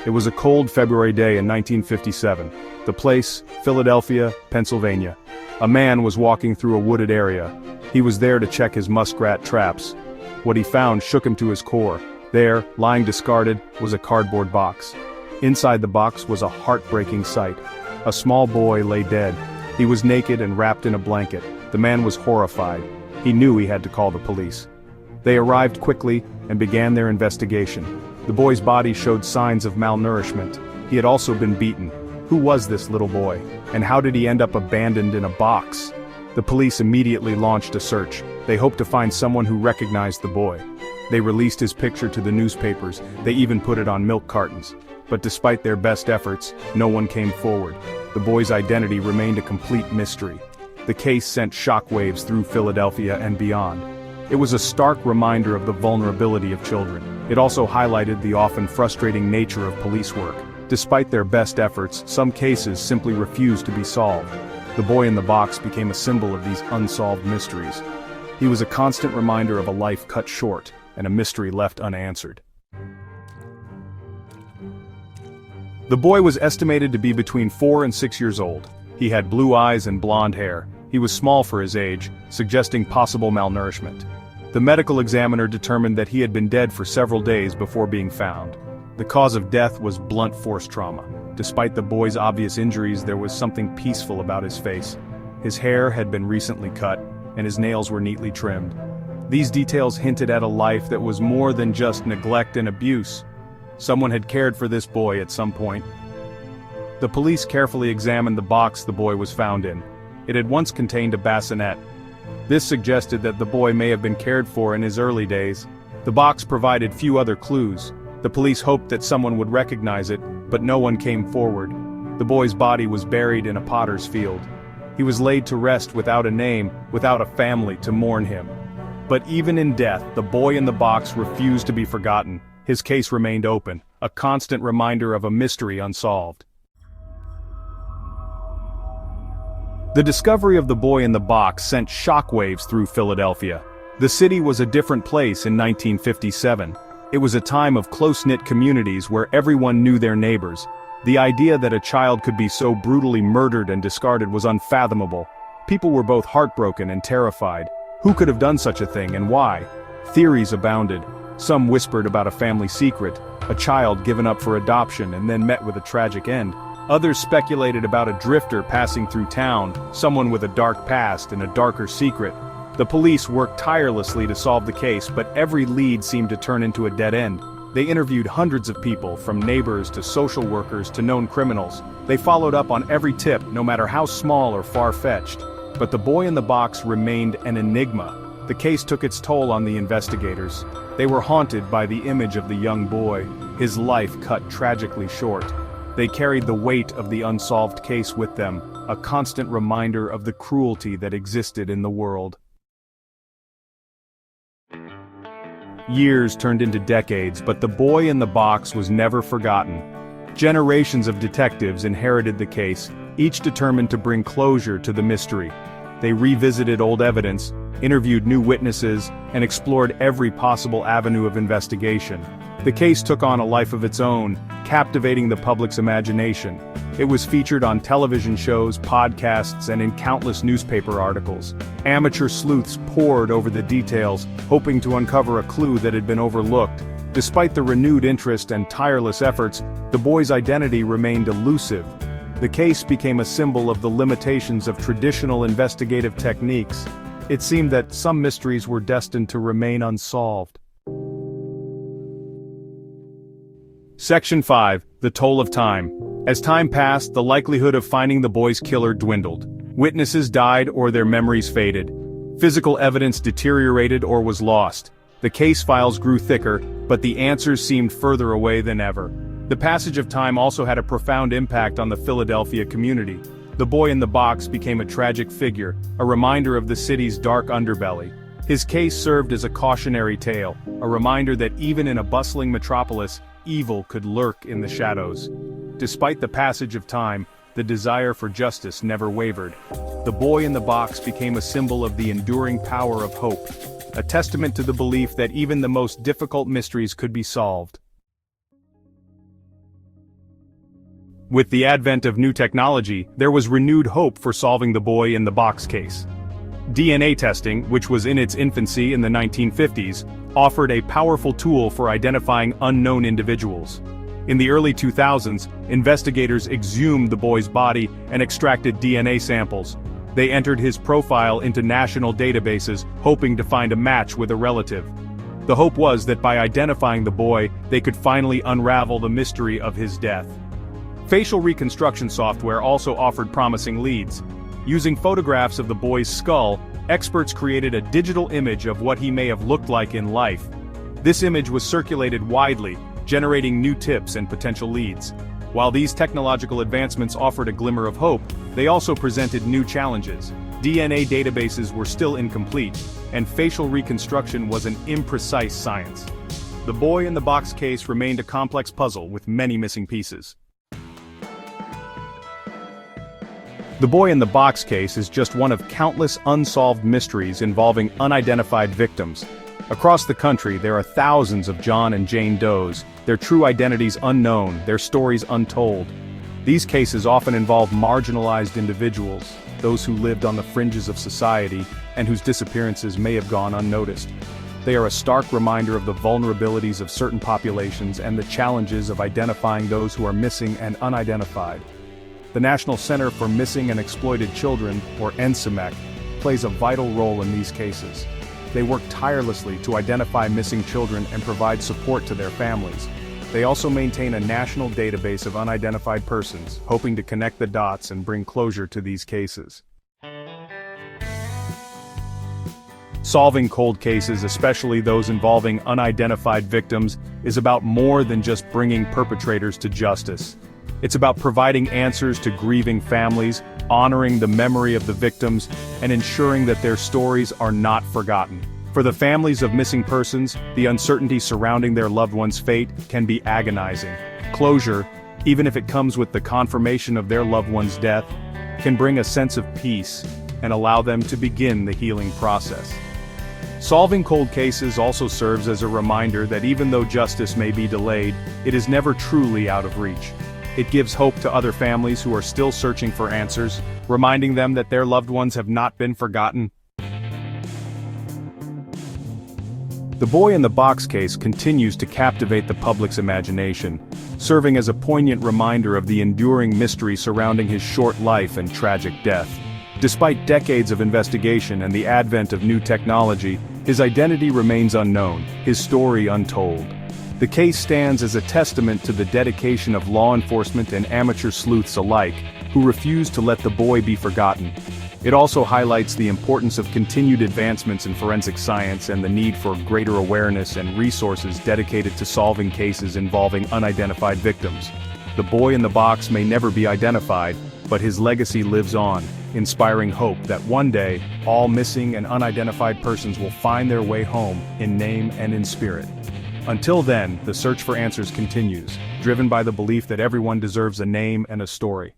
It was a cold February day in 1957. The place, Philadelphia, Pennsylvania. A man was walking through a wooded area. He was there to check his muskrat traps. What he found shook him to his core. There, lying discarded, was a cardboard box. Inside the box was a heartbreaking sight. A small boy lay dead. He was naked and wrapped in a blanket. The man was horrified. He knew he had to call the police. They arrived quickly and began their investigation. The boy's body showed signs of malnourishment. He had also been beaten. Who was this little boy? And how did he end up abandoned in a box? The police immediately launched a search. They hoped to find someone who recognized the boy. They released his picture to the newspapers. They even put it on milk cartons. But despite their best efforts, no one came forward. The boy's identity remained a complete mystery. The case sent shockwaves through Philadelphia and beyond. It was a stark reminder of the vulnerability of children. It also highlighted the often frustrating nature of police work. Despite their best efforts, some cases simply refused to be solved. The boy in the box became a symbol of these unsolved mysteries. He was a constant reminder of a life cut short, and a mystery left unanswered. The boy was estimated to be between 4 and 6 years old. He had blue eyes and blonde hair. He was small for his age, suggesting possible malnourishment. The medical examiner determined that he had been dead for several days before being found. The cause of death was blunt force trauma. Despite the boy's obvious injuries, there was something peaceful about his face. His hair had been recently cut, and his nails were neatly trimmed. These details hinted at a life that was more than just neglect and abuse. Someone had cared for this boy at some point. The police carefully examined the box the boy was found in. It had once contained a bassinet. This suggested that the boy may have been cared for in his early days. The box provided few other clues. The police hoped that someone would recognize it, but no one came forward. The boy's body was buried in a potter's field. He was laid to rest without a name, without a family to mourn him. But even in death, the boy in the box refused to be forgotten. His case remained open, a constant reminder of a mystery unsolved. The discovery of the boy in the box sent shockwaves through Philadelphia. The city was a different place in 1957. It was a time of close-knit communities where everyone knew their neighbors. The idea that a child could be so brutally murdered and discarded was unfathomable. People were both heartbroken and terrified. Who could have done such a thing and why? Theories abounded. Some whispered about a family secret, a child given up for adoption and then met with a tragic end. Others speculated about a drifter passing through town, someone with a dark past and a darker secret. The police worked tirelessly to solve the case, but every lead seemed to turn into a dead end. They interviewed hundreds of people, from neighbors to social workers to known criminals. They followed up on every tip, no matter how small or far-fetched. But the boy in the box remained an enigma. The case took its toll on the investigators. They were haunted by the image of the young boy, his life cut tragically short. They carried the weight of the unsolved case with them, a constant reminder of the cruelty that existed in the world. Years turned into decades, but the boy in the box was never forgotten. Generations of detectives inherited the case, each determined to bring closure to the mystery. They revisited old evidence, interviewed new witnesses, and explored every possible avenue of investigation. The case took on a life of its own, captivating the public's imagination. It was featured on television shows, podcasts, and in countless newspaper articles. Amateur sleuths pored over the details, hoping to uncover a clue that had been overlooked. Despite the renewed interest and tireless efforts, the boy's identity remained elusive. The case became a symbol of the limitations of traditional investigative techniques. It seemed that some mysteries were destined to remain unsolved. Section 5. The Toll of Time. As time passed, the likelihood of finding the boy's killer dwindled. Witnesses died or their memories faded. Physical evidence deteriorated or was lost. The case files grew thicker, but the answers seemed further away than ever. The passage of time also had a profound impact on the Philadelphia community. The boy in the box became a tragic figure, a reminder of the city's dark underbelly. His case served as a cautionary tale, a reminder that even in a bustling metropolis, evil could lurk in the shadows. Despite the passage of time, the desire for justice never wavered. The boy in the box became a symbol of the enduring power of hope, a testament to the belief that even the most difficult mysteries could be solved. With the advent of new technology, there was renewed hope for solving the boy in the box case. DNA testing, which was in its infancy in the 1950s, offered a powerful tool for identifying unknown individuals. In the early 2000s, investigators exhumed the boy's body and extracted DNA samples. They entered his profile into national databases, hoping to find a match with a relative. The hope was that by identifying the boy, they could finally unravel the mystery of his death. Facial reconstruction software also offered promising leads. Using photographs of the boy's skull, experts created a digital image of what he may have looked like in life. This image was circulated widely, generating new tips and potential leads. While these technological advancements offered a glimmer of hope, they also presented new challenges. DNA databases were still incomplete, and facial reconstruction was an imprecise science. The boy in the box case remained a complex puzzle with many missing pieces. The boy in the box case is just one of countless unsolved mysteries involving unidentified victims. Across the country, there are thousands of John and Jane Does, their true identities unknown, their stories untold. These cases often involve marginalized individuals, those who lived on the fringes of society, and whose disappearances may have gone unnoticed. They are a stark reminder of the vulnerabilities of certain populations and the challenges of identifying those who are missing and unidentified. The National Center for Missing and Exploited Children, or NCMEC, plays a vital role in these cases. They work tirelessly to identify missing children and provide support to their families. They also maintain a national database of unidentified persons, hoping to connect the dots and bring closure to these cases. Solving cold cases, especially those involving unidentified victims, is about more than just bringing perpetrators to justice. It's about providing answers to grieving families, honoring the memory of the victims, and ensuring that their stories are not forgotten. For the families of missing persons, the uncertainty surrounding their loved one's fate can be agonizing. Closure, even if it comes with the confirmation of their loved one's death, can bring a sense of peace and allow them to begin the healing process. Solving cold cases also serves as a reminder that even though justice may be delayed, it is never truly out of reach. It gives hope to other families who are still searching for answers, reminding them that their loved ones have not been forgotten. The boy in the box case continues to captivate the public's imagination, serving as a poignant reminder of the enduring mystery surrounding his short life and tragic death. Despite decades of investigation and the advent of new technology, his identity remains unknown, his story untold. The case stands as a testament to the dedication of law enforcement and amateur sleuths alike, who refuse to let the boy be forgotten. It also highlights the importance of continued advancements in forensic science and the need for greater awareness and resources dedicated to solving cases involving unidentified victims. The boy in the box may never be identified, but his legacy lives on, inspiring hope that one day, all missing and unidentified persons will find their way home, in name and in spirit. Until then, the search for answers continues, driven by the belief that everyone deserves a name and a story.